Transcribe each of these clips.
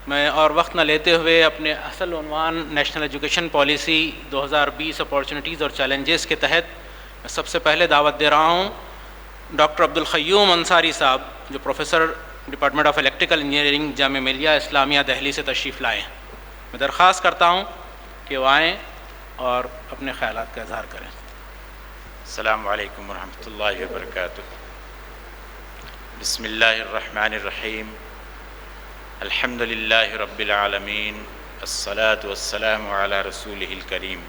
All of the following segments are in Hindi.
मैं और वक्त न लेते हुए अपने असल उन्वान नेशनल एजुकेशन पॉलिसी 2020 अपॉर्चुनिटीज़ और चैलेंजेस के तहत मैं सबसे पहले दावत दे रहा हूँ डॉक्टर अब्दुल क़य्यूम अंसारी साहब, जो professor department of electrical engineering Jamia Millia Islamia Delhi से तशरीफ़ लाएँ। मैं दरख्वास्त करता हूँ कि वो आएँ और अपने ख़यालात का इज़हार करें। अस्सलामु अलैकुम वरहमतुल्लाहि वबरकातुहू। बिस्मिल्लाहिर्रहमानिर्रहीम। अल्हम्दुलिल्लाहि रब्बिल आलमीन। अस्सलातु वस्सलामु अला रसूलिहिल करीम।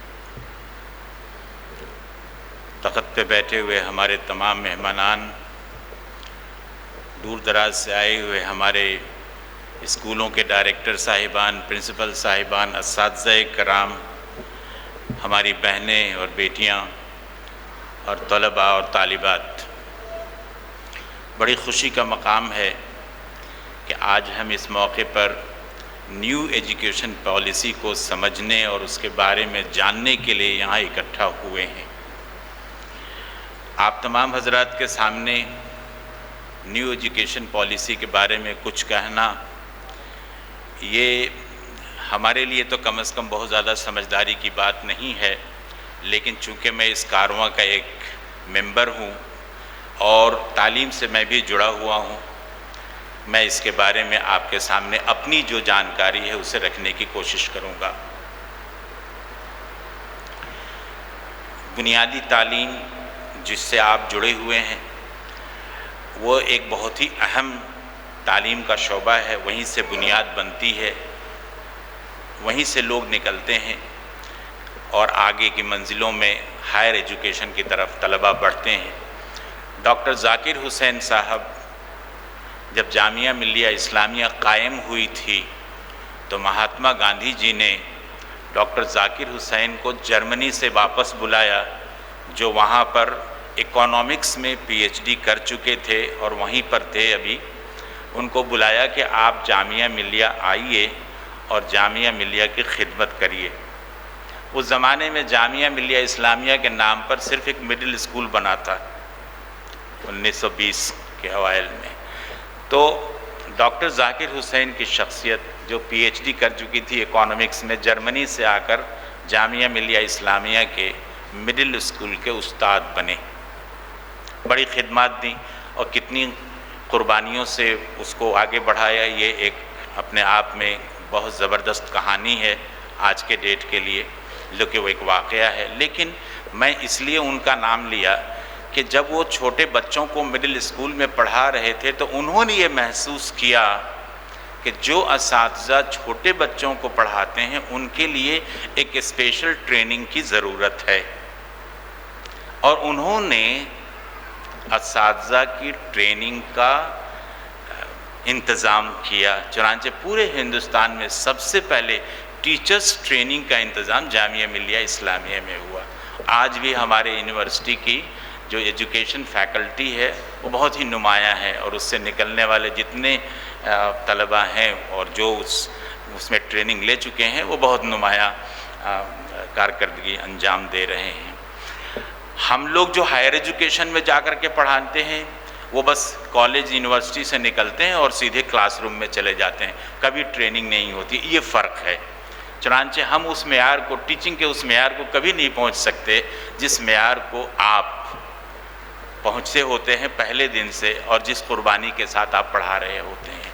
तख़्त पे बैठे हुए हमारे तमाम मेहमानान, दूर दराज से आए हुए हमारे स्कूलों के डायरेक्टर साहिबान, प्रिंसिपल साहिबान, असातिज़ा कराम, हमारी बहनें और बेटियां और तलबा और तालिबात, बड़ी ख़ुशी का मकाम है कि आज हम इस मौके पर न्यू एजुकेशन पॉलिसी को समझने और उसके बारे में जानने के लिए यहाँ इकट्ठा हुए हैं। आप तमाम हजरात के सामने न्यू एजुकेशन पॉलिसी के बारे में कुछ कहना, ये हमारे लिए तो कम से कम बहुत ज़्यादा समझदारी की बात नहीं है, लेकिन चूँकि मैं इस कारवां का एक मेंबर हूँ और तालीम से मैं भी जुड़ा हुआ हूँ, मैं इसके बारे में आपके सामने अपनी जो जानकारी है उसे रखने की कोशिश करूँगा। बुनियादी तालीम जिससे आप जुड़े हुए हैं वो एक बहुत ही अहम तालीम का शोबा है। वहीं से बुनियाद बनती है, वहीं से लोग निकलते हैं और आगे की मंजिलों में हायर एजुकेशन की तरफ तलबा बढ़ते हैं। डॉक्टर ज़ाकिर हुसैन साहब जब जामिया मिलिया इस्लामिया कायम हुई थी तो महात्मा गांधी जी ने डॉक्टर ज़ाकिर हुसैन को जर्मनी से वापस बुलाया, जो वहाँ पर इकोनॉमिक्स में पीएचडी कर चुके थे और वहीं पर थे अभी। उनको बुलाया कि आप जामिया मिलिया आइए और जामिया मिलिया की खिदमत करिए। उस ज़माने में जामिया मिलिया इस्लामिया के नाम पर सिर्फ़ एक मिडिल स्कूल बना था 1920 के अवाइल में। तो डॉक्टर ज़ाकिर हुसैन की शख्सियत, जो पीएचडी कर चुकी थी इकोनॉमिक्स में, जर्मनी से आकर जामिया मिलिया इस्लामिया के मिडिल स्कूल के उस्ताद बने। बड़ी खिदमत दी और कितनी कुर्बानियों से उसको आगे बढ़ाया, ये एक अपने आप में बहुत ज़बरदस्त कहानी है आज के डेट के लिए, जो कि वो एक वाक़या है। लेकिन मैं इसलिए उनका नाम लिया कि जब वो छोटे बच्चों को मिडिल स्कूल में पढ़ा रहे थे तो उन्होंने ये महसूस किया कि जो असातिज़ा छोटे बच्चों को पढ़ाते हैं उनके लिए एक स्पेशल ट्रेनिंग की ज़रूरत है, और उन्होंने असातिज़ा की ट्रेनिंग का इंतज़ाम किया। चुनांचे पूरे हिंदुस्तान में सबसे पहले टीचर्स ट्रेनिंग का इंतज़ाम जामिया मिलिया इस्लामिया में हुआ। आज भी हमारे यूनिवर्सिटी की जो एजुकेशन फैकल्टी है वो बहुत ही नुमायाँ है, और उससे निकलने वाले जितने तलबा हैं और जो उसमें ट्रेनिंग ले चुके हैं वो बहुत नुमायाँ कारकर्दगी अंजाम दे रहे हैं। हम लोग जो हायर एजुकेशन में जा कर के पढ़ाते हैं वो बस कॉलेज यूनिवर्सिटी से निकलते हैं और सीधे क्लासरूम में चले जाते हैं, कभी ट्रेनिंग नहीं होती। ये फ़र्क है। चुनांचे हम उस मेयार को, टीचिंग के उस मेयार को कभी नहीं पहुंच सकते जिस मेयार को आप पहुंचते होते हैं पहले दिन से, और जिस कुर्बानी के साथ आप पढ़ा रहे होते हैं।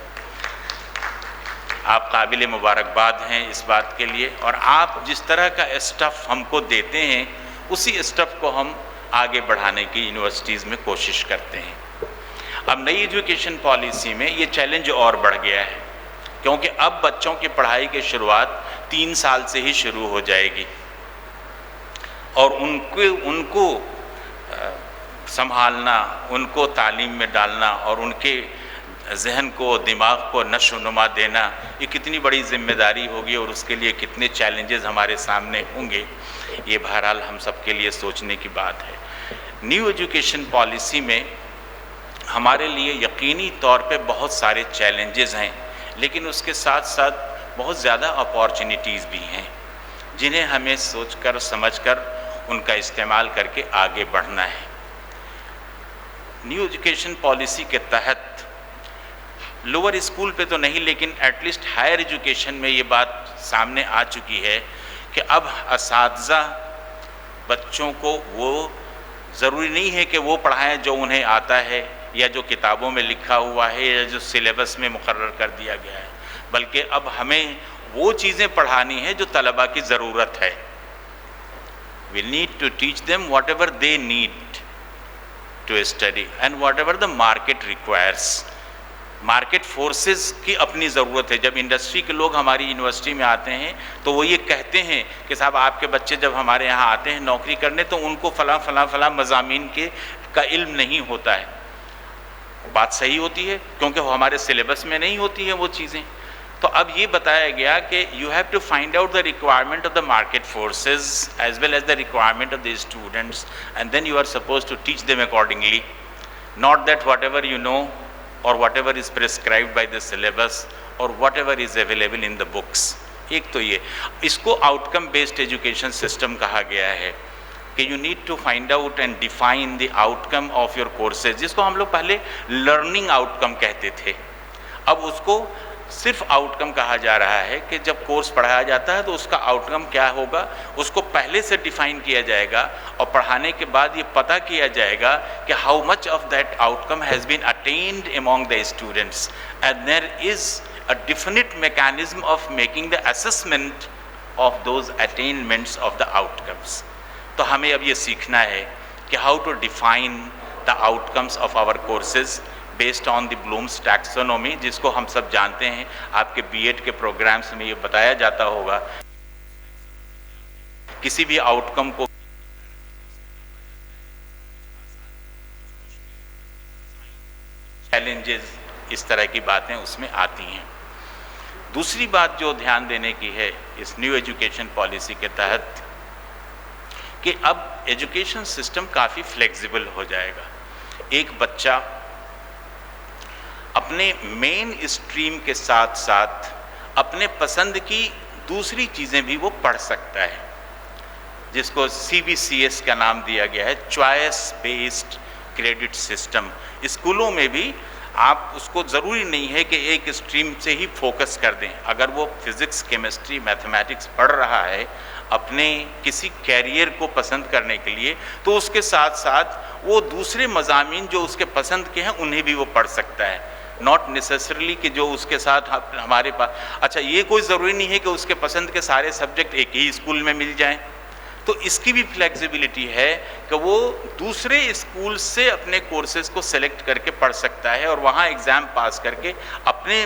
आप काबिल मुबारकबाद हैं इस बात के लिए, और आप जिस तरह का स्टफ़ हमको देते हैं उसी स्टफ़ को हम आगे बढ़ाने की यूनिवर्सिटीज़ में कोशिश करते हैं। अब नई एजुकेशन पॉलिसी में ये चैलेंज और बढ़ गया है, क्योंकि अब बच्चों की पढ़ाई की शुरुआत 3 साल से ही शुरू हो जाएगी, और उनको संभालना, उनको तालीम में डालना और उनके जहन को, दिमाग को नशोनुमा देना, ये कितनी बड़ी जिम्मेदारी होगी और उसके लिए कितने चैलेंजेस हमारे सामने होंगे, ये बहरहाल हम सब के लिए सोचने की बात है। न्यू एजुकेशन पॉलिसी में हमारे लिए यकीनी तौर पे बहुत सारे चैलेंजेस हैं, लेकिन उसके साथ साथ बहुत ज़्यादा अपॉर्चुनिटीज़ भी हैं, जिन्हें हमें सोचकर समझकर उनका इस्तेमाल करके आगे बढ़ना है। न्यू एजुकेशन पॉलिसी के तहत लोअर स्कूल पे तो नहीं, लेकिन एटलीस्ट हायर एजुकेशन में ये बात सामने आ चुकी है कि अब असातिज़ा बच्चों को वो ज़रूरी नहीं है कि वो पढ़ाएं जो उन्हें आता है या जो किताबों में लिखा हुआ है या जो सिलेबस में मुकर्रर कर दिया गया है, बल्कि अब हमें वो चीज़ें पढ़ानी है जो तलबा की ज़रूरत है। We need to teach them whatever they need to study and whatever the market requires. Market forces की अपनी ज़रूरत है। जब इंडस्ट्री के लोग हमारी यूनिवर्सिटी में आते हैं तो वो ये कहते हैं कि साहब आपके बच्चे जब हमारे यहाँ आते हैं नौकरी करने तो उनको फ़लाँ मज़ामीन का इल्म नहीं होता है। बात सही होती है क्योंकि वो हमारे सिलेबस में नहीं होती है वो चीज़ें। तो अब ये बताया गया कि you have to find out the requirement of the market forces as well as the requirement of the students and then you are suppose to teach them accordingly, not that whatever you know or whatever is prescribed by the syllabus or whatever is available in the books। एक तो ये, इसको आउटकम बेस्ड एजुकेशन सिस्टम कहा गया है कि you need to find out and define the outcome of your courses, जिसको हम लोग पहले लर्निंग आउटकम कहते थे, अब उसको सिर्फ आउटकम कहा जा रहा है कि जब कोर्स पढ़ाया जाता है तो उसका आउटकम क्या होगा उसको पहले से डिफाइन किया जाएगा और पढ़ाने के बाद ये पता किया जाएगा कि how much of that outcome has been attend among the students and there is a definite mechanism of making the assessment of those attainments of the outcomes. तो हमें अब ये सीखना है कि how to define the outcomes of our courses based on the Bloom's taxonomy, जिसको हम सब जानते हैं। आपके बीएड के प्रोग्राम्स में ये बताया जाता होगा किसी भी आउटकम को चैलेंजेस, इस तरह की बातें उसमें आती हैं। दूसरी बात जो ध्यान देने की है इस न्यू एजुकेशन पॉलिसी के तहत कि अब एजुकेशन सिस्टम काफ़ी फ्लेक्सिबल हो जाएगा। एक बच्चा अपने मेन स्ट्रीम के साथ साथ अपने पसंद की दूसरी चीज़ें भी वो पढ़ सकता है, जिसको CBCS का नाम दिया गया है, चॉइस बेस्ड क्रेडिट सिस्टम। स्कूलों में भी आप उसको ज़रूरी नहीं है कि एक स्ट्रीम से ही फोकस कर दें। अगर वो फिज़िक्स, केमिस्ट्री, मैथमेटिक्स पढ़ रहा है अपने किसी कैरियर को पसंद करने के लिए, तो उसके साथ साथ वो दूसरे मज़ामीन जो उसके पसंद के हैं उन्हें भी वो पढ़ सकता है। नॉट नेसेसरली कि जो उसके साथ हमारे पास, अच्छा ये कोई ज़रूरी नहीं है कि उसके पसंद के सारे सब्जेक्ट एक ही स्कूल में मिल जाएं। तो इसकी भी फ्लेक्सिबिलिटी है कि वो दूसरे स्कूल से अपने कोर्सेज़ को सेलेक्ट करके पढ़ सकता है और वहाँ एग्ज़ाम पास करके अपने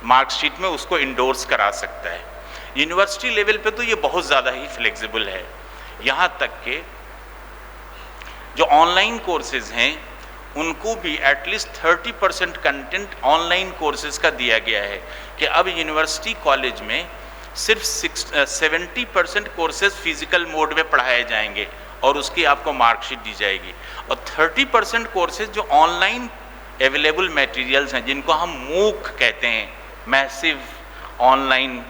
मार्कशीट में उसको इंडोर्स करा सकता है। यूनिवर्सिटी लेवल पे तो ये बहुत ज़्यादा ही फ्लेक्सिबल है। यहाँ तक कि जो ऑनलाइन कोर्सेज़ हैं उनको भी एटलीस्ट 30% कंटेंट ऑनलाइन कोर्सेज़ का दिया गया है कि अब यूनिवर्सिटी कॉलेज में सिर्फ 70% कोर्सेज फिजिकल मोड में पढ़ाए जाएंगे और उसकी आपको मार्कशीट दी जाएगी, और 30% कोर्सेज जो ऑनलाइन अवेलेबल मटेरियल्स हैं जिनको हम मूक कहते हैं, मैसिव ऑनलाइन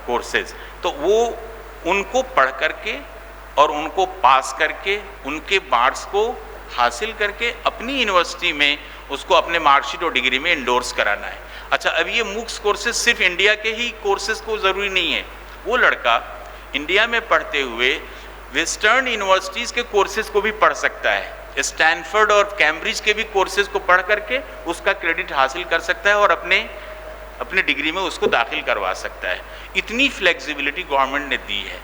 कोर्सेज, तो वो उनको पढ़ करके और उनको पास करके उनके मार्क्स को हासिल करके अपनी यूनिवर्सिटी में उसको अपने मार्कशीट और डिग्री में इंडोर्स कराना है। अच्छा, अब ये मूक्स कोर्सेज सिर्फ इंडिया के ही कोर्सेज को ज़रूरी नहीं है, वो लड़का इंडिया में पढ़ते हुए वेस्टर्न यूनिवर्सिटीज़ के कोर्सेज को भी पढ़ सकता है, स्टैनफोर्ड और कैम्ब्रिज के भी कोर्सेज को पढ़ करके उसका क्रेडिट हासिल कर सकता है और अपने डिग्री में उसको दाखिल करवा सकता है। इतनी फ्लेक्सिबिलिटी गवर्नमेंट ने दी है।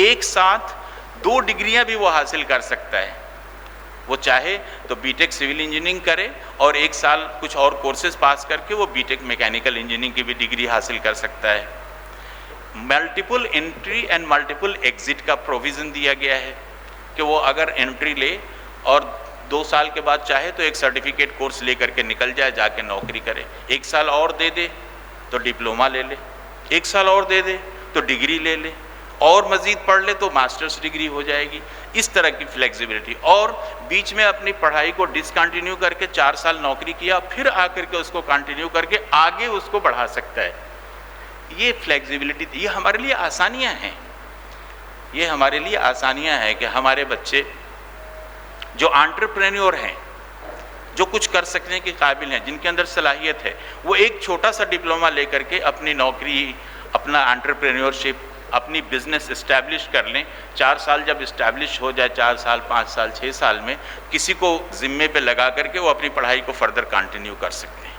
एक साथ 2 डिग्रियां भी वो हासिल कर सकता है, वो चाहे तो बीटेक सिविल इंजीनियरिंग करे और 1 साल कुछ और कोर्सेज पास करके वो बीटेक मैकेनिकल इंजीनियरिंग की भी डिग्री हासिल कर सकता है। Multiple entry and multiple exit का प्रोविज़न दिया गया है कि वो अगर एंट्री ले और 2 साल के बाद चाहे तो एक सर्टिफिकेट कोर्स ले करके निकल जाए, जाके नौकरी करे, 1 साल और दे दे तो डिप्लोमा ले ले, 1 साल और दे दे तो डिग्री ले ले, और मज़ीद पढ़ ले तो मास्टर्स डिग्री हो जाएगी। इस तरह की फ्लेक्सिबिलिटी, और बीच में अपनी पढ़ाई को डिसकंटिन्यू करके 4 साल नौकरी किया फिर आकर के उसको कंटिन्यू करके आगे उसको बढ़ा सकता है। ये फ्लेक्सिबिलिटी, ये हमारे लिए आसानियां हैं, ये हमारे लिए आसानियां हैं कि हमारे बच्चे जो एंटरप्रेन्योर हैं, जो कुछ कर सकने के काबिल हैं, जिनके अंदर सलाहियत है, वो एक छोटा सा डिप्लोमा लेकर के अपनी नौकरी, अपना एंटरप्रेन्योरशिप, अपनी बिजनेस इस्टेब्लिश कर लें। 4 साल जब इस्टेब्लिश हो जाए, 4 साल, 5 साल, 6 साल में किसी को जिम्मे पे लगा करके वो अपनी पढ़ाई को फर्दर कंटिन्यू कर सकते हैं।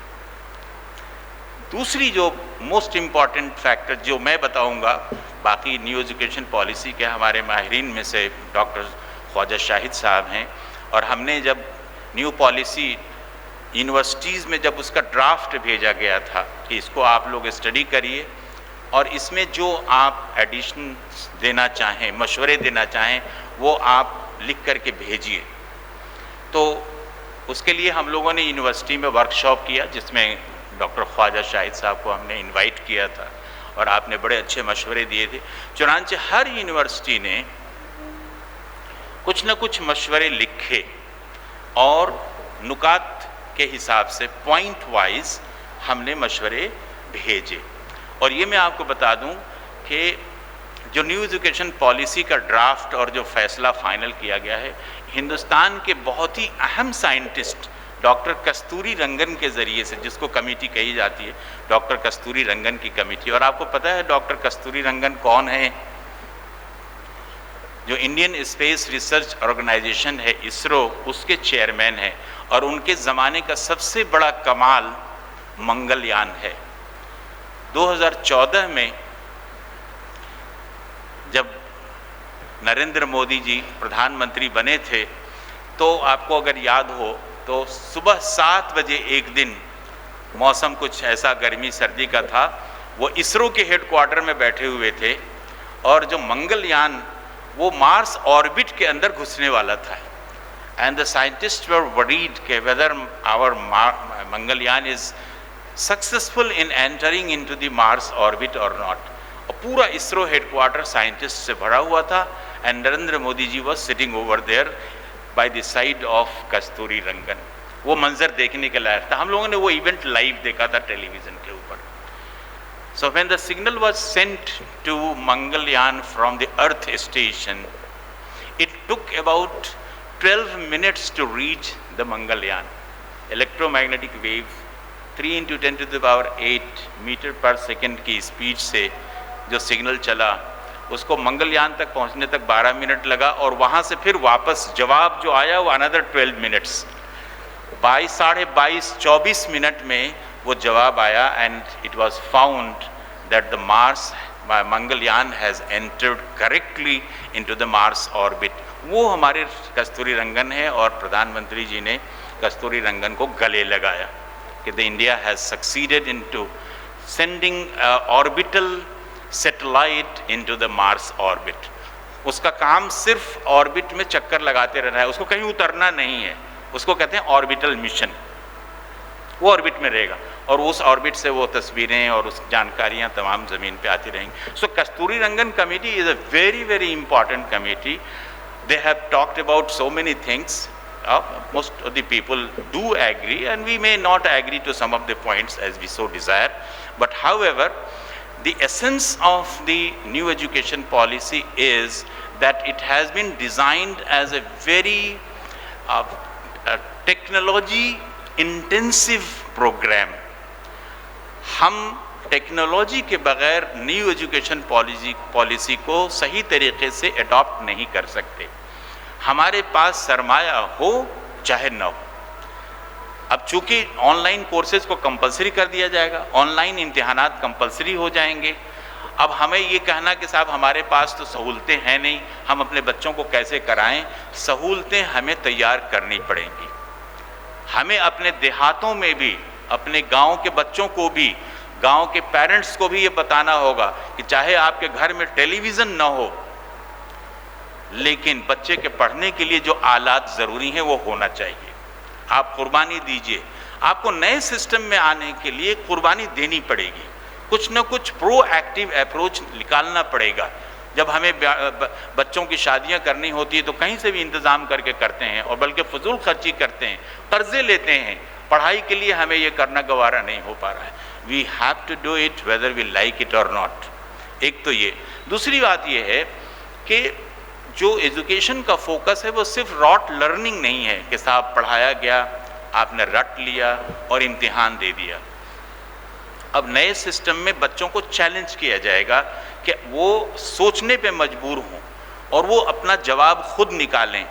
दूसरी जो मोस्ट इम्पॉर्टेंट फैक्टर जो मैं बताऊंगा, बाकी न्यू एजुकेशन पॉलिसी के हमारे माहिरीन में से डॉक्टर ख्वाजा शाहिद साहब हैं, और हमने जब न्यू पॉलिसी यूनिवर्सिटीज़ में जब उसका ड्राफ्ट भेजा गया था कि इसको आप लोग स्टडी करिए और इसमें जो आप एडिशन देना चाहें, मशवरे देना चाहें, वो आप लिख करके भेजिए। तो उसके लिए हम लोगों ने यूनिवर्सिटी में वर्कशॉप किया, जिसमें डॉक्टर ख्वाजा शाहिद साहब को हमने इनवाइट किया था और आपने बड़े अच्छे मशवरे दिए थे। चुनांचे हर यूनिवर्सिटी ने कुछ न कुछ मशवरे लिखे और नुकात के हिसाब से पॉइंट वाइज हमने मशवरे भेजे। और ये मैं आपको बता दूं कि जो न्यू एजुकेशन पॉलिसी का ड्राफ्ट और जो फैसला फाइनल किया गया है, हिंदुस्तान के बहुत ही अहम साइंटिस्ट डॉक्टर कस्तूरी रंगन के ज़रिए से, जिसको कमेटी कही जाती है, डॉक्टर कस्तूरी रंगन की कमेटी। और आपको पता है डॉक्टर कस्तूरी रंगन कौन है? जो इंडियन स्पेस रिसर्च ऑर्गेनाइजेशन है, इसरो, उसके चेयरमैन है। और उनके ज़माने का सबसे बड़ा कमाल मंगलयान है। 2014 में जब नरेंद्र मोदी जी प्रधानमंत्री बने थे, तो आपको अगर याद हो तो सुबह 7 बजे एक दिन, मौसम कुछ ऐसा गर्मी सर्दी का था, वो इसरो के हेडक्वार्टर में बैठे हुए थे और जो मंगलयान वो मार्स ऑर्बिट के अंदर घुसने वाला था। And the scientist were worried कि whether our Mangalyaan is successful in entering into the Mars orbit और नॉट। और पूरा इसरो हेडक्वार्टर साइंटिस्ट से भरा हुआ था। And Narendra Modi ji was sitting over there by the side of Kasturi Rangan. वो मंजर देखने के लायक था। हम लोगों ने वो इवेंट लाइव देखा था टेलीविजन के ऊपर। So when the signal was sent to Mangalyaan from the Earth station, it took about 12 minutes to reach the Mangalyaan. Electromagnetic wave 3 into 10 to the power 8 metre पर सेकेंड की स्पीड से जो सिग्नल चला, उसको मंगलयान तक पहुंचने तक 12 मिनट लगा। और वहाँ से फिर वापस जवाब जो आया वो अनदर 12 मिनट्स, 22, साढ़े 22, 24 मिनट में वो जवाब आया। And it was found that the Mars Mangalyaan has entered correctly into the Mars orbit. वो हमारे कस्तूरी रंगन है और प्रधानमंत्री जी ने कस्तूरी रंगन को गले लगाया कि the India has succeeded into sending orbital satellite into the Mars orbit. उसका काम सिर्फ ऑर्बिट में चक्कर लगाते रहना है, उसको कहीं उतरना नहीं है। उसको कहते हैं ऑर्बिटल मिशन। वो ऑर्बिट में रहेगा और उस ऑर्बिट से वो तस्वीरें और उस जानकारियाँ तमाम ज़मीन पे आती रहेंगी। So Kasturi Rangan committee is a very very important committee. They have talked about so many things. Most of the people do agree, and we may not agree to some of the points as we so desire. But however, the essence of the new education policy is that it has been designed as a very technology intensive program. हम टेक्नोलॉजी के बगैर न्यू एजुकेशन पॉलिसी को सही तरीके से अडॉप्ट नहीं कर सकते। हमारे पास सरमाया हो चाहे न हो। अब चूंकि ऑनलाइन कोर्सेज को कंपलसरी कर दिया जाएगा, ऑनलाइन इम्तिहानात कंपलसरी हो जाएंगे। अब हमें ये कहना कि साहब हमारे पास तो सहूलतें हैं नहीं, हम अपने बच्चों को कैसे कराएं? सहूलतें हमें तैयार करनी पड़ेंगी। हमें अपने देहातों में भी, अपने गांव के बच्चों को भी, गांव के पेरेंट्स को भी ये बताना होगा कि चाहे आपके घर में टेलीविज़न ना हो, लेकिन बच्चे के पढ़ने के लिए जो आलात ज़रूरी हैं वो होना चाहिए। आप कुर्बानी दीजिए। आपको नए सिस्टम में आने के लिए कुर्बानी देनी पड़ेगी। कुछ न कुछ प्रोएक्टिव अप्रोच निकालना पड़ेगा। जब हमें बच्चों की शादियां करनी होती है तो कहीं से भी इंतज़ाम करके करते हैं, और बल्कि फजूल खर्ची करते हैं, कर्जे लेते हैं। पढ़ाई के लिए हमें ये करना गवारा नहीं हो पा रहा है। We have to do it whether we like it और नॉट। एक तो ये। दूसरी बात ये है कि जो एजुकेशन का फोकस है वो सिर्फ रॉट लर्निंग नहीं है कि साहब पढ़ाया गया, आपने रट लिया और इम्तिहान दे दिया। अब नए सिस्टम में बच्चों को चैलेंज किया जाएगा कि वो सोचने पे मजबूर हों और वो अपना जवाब खुद निकालें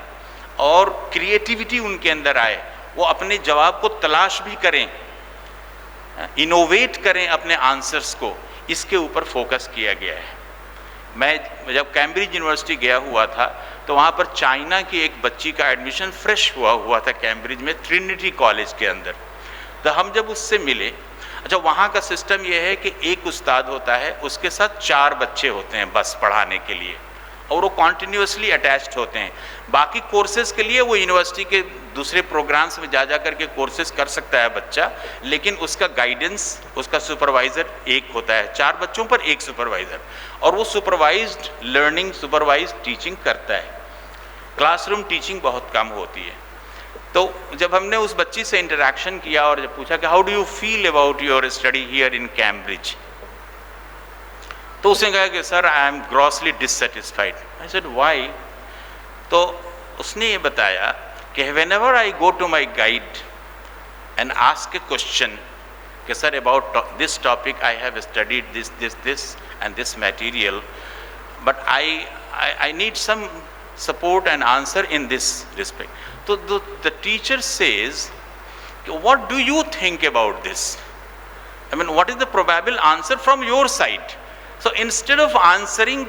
और क्रिएटिविटी उनके अंदर आए, वो अपने जवाब को तलाश भी करें, इनोवेट करें अपने आंसर्स को। इसके ऊपर फोकस किया गया है। मैं जब कैम्ब्रिज यूनिवर्सिटी गया हुआ था तो वहाँ पर चाइना की एक बच्ची का एडमिशन फ्रेश हुआ था कैम्ब्रिज में, ट्रिनिटी कॉलेज के अंदर। तो हम जब उससे मिले, अच्छा वहाँ का सिस्टम यह है कि एक उस्ताद होता है, उसके साथ 4 बच्चे होते हैं बस पढ़ाने के लिए, और वो कॉन्टिन्यूसली अटैच्ड होते हैं। बाकी कोर्सेज़ के लिए वो यूनिवर्सिटी के दूसरे प्रोग्राम्स में जा कर के कोर्सेज़ कर सकता है बच्चा, लेकिन उसका गाइडेंस, उसका सुपरवाइज़र एक होता है, 4 बच्चों पर एक सुपरवाइज़र, और वो सुपरवाइज्ड लर्निंग, सुपरवाइज्ड टीचिंग करता है। क्लासरूम टीचिंग बहुत कम होती है। तो जब हमने उस बच्ची से इंटरेक्शन किया और जब पूछा कि how do you feel about your study here in Cambridge, तो उसने कहा कि sir I am grossly dissatisfied. I said why? तो उसने ये बताया कि whenever I go to my guide and ask a question कि sir about this topic I have studied this and this material, but I need some support and answer in this respect. So the teacher says, what do you think about this? I mean, what is the probable answer from your side? So instead of answering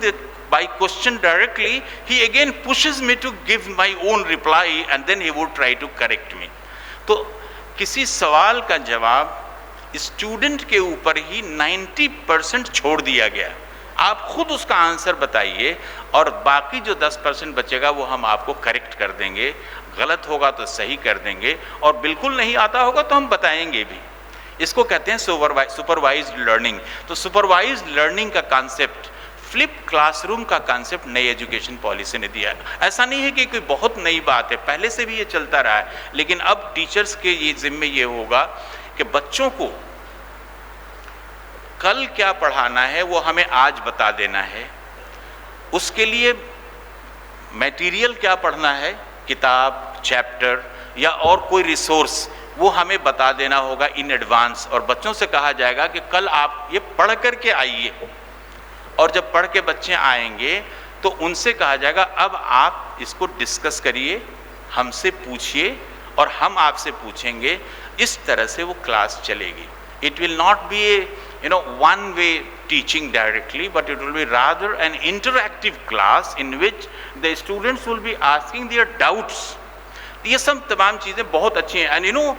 by question directly, he again pushes me to give my own reply and then he would try to correct me. तो किसी सवाल का जवाब स्टूडेंट के ऊपर ही 90% छोड़ दिया गया। आप खुद उसका आंसर बताइए और बाकी जो 10% बचेगा वो हम आपको करेक्ट कर देंगे, गलत होगा तो सही कर देंगे, और बिल्कुल नहीं आता होगा तो हम बताएंगे भी। इसको कहते हैं सुपरवाइज्ड लर्निंग। तो सुपरवाइज्ड लर्निंग का कॉन्सेप्ट, फ्लिप क्लासरूम का कॉन्सेप्ट नई एजुकेशन पॉलिसी ने दिया है। ऐसा नहीं है कि कोई बहुत नई बात है, पहले से भी ये चलता रहा है, लेकिन अब टीचर्स के ये जिम्मे ये होगा कि बच्चों को कल क्या पढ़ाना है वो हमें आज बता देना है। उसके लिए मटेरियल क्या पढ़ना है, किताब, चैप्टर या और कोई रिसोर्स, वो हमें बता देना होगा इन एडवांस, और बच्चों से कहा जाएगा कि कल आप ये पढ़ करके आइए। और जब पढ़ के बच्चे आएंगे तो उनसे कहा जाएगा अब आप इसको डिस्कस करिए, हमसे पूछिए और हम आपसे पूछेंगे। इस तरह से वो क्लास चलेगी। It will not be a one way teaching directly, but it will be rather an interactive class in which the students will be asking their doubts. ये सब तमाम चीज़ें बहुत अच्छी हैं, and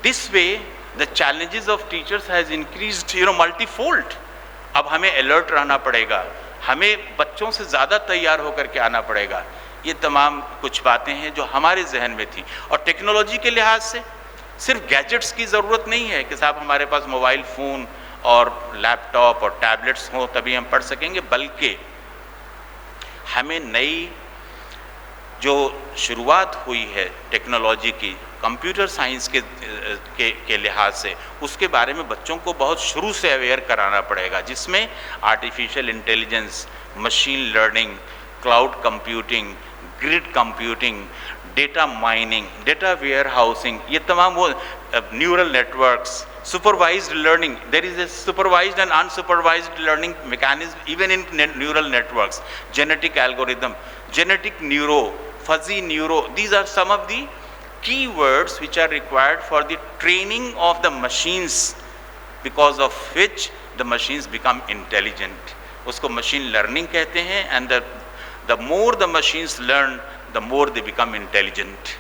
this way the challenges of teachers has increased multifold. अब हमें alert रहना पड़ेगा, हमें बच्चों से ज़्यादा तैयार होकर के आना पड़ेगा। ये तमाम कुछ बातें हैं जो हमारे जहन में थी। और टेक्नोलॉजी के लिहाज से सिर्फ गैजेट्स की ज़रूरत नहीं है कि साहब हमारे पास मोबाइल फ़ोन और लैपटॉप और टैबलेट्स हों तभी हम पढ़ सकेंगे, बल्कि हमें नई जो शुरुआत हुई है टेक्नोलॉजी की, कंप्यूटर साइंस के लिहाज से, उसके बारे में बच्चों को बहुत शुरू से अवेयर कराना पड़ेगा, जिसमें artificial intelligence, machine learning, cloud computing, grid computing, data mining, data warehousing, ये तमाम वो neural networks, supervised learning, there is a supervised and unsupervised learning mechanism even in neural networks, genetic algorithm, genetic neuro, fuzzy neuro, these are some of the keywords which are required for the training of the machines, because of which the machines become intelligent. उसको machine learning कहते हैं, and the more the machines learn, the more they become intelligent.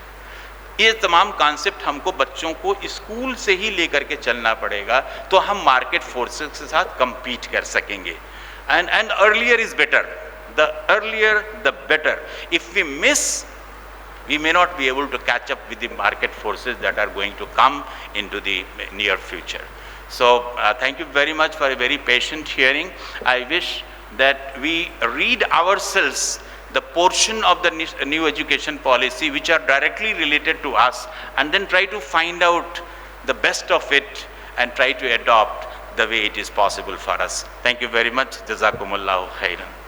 ये तमाम कॉन्सेप्ट हमको बच्चों को स्कूल से ही लेकर के चलना पड़ेगा, तो हम मार्केट फोर्सेस के साथ compete कर सकेंगे. And earlier is better. The earlier the better. If we miss, we may not be able to catch up with the market forces that are going to come into the near future. So thank you very much for a very patient hearing. I wish that we read ourselves the portion of the new education policy which are directly related to us, and then try to find out the best of it and try to adopt the way it is possible for us. Thank you very much. Jazakumullahu khairan.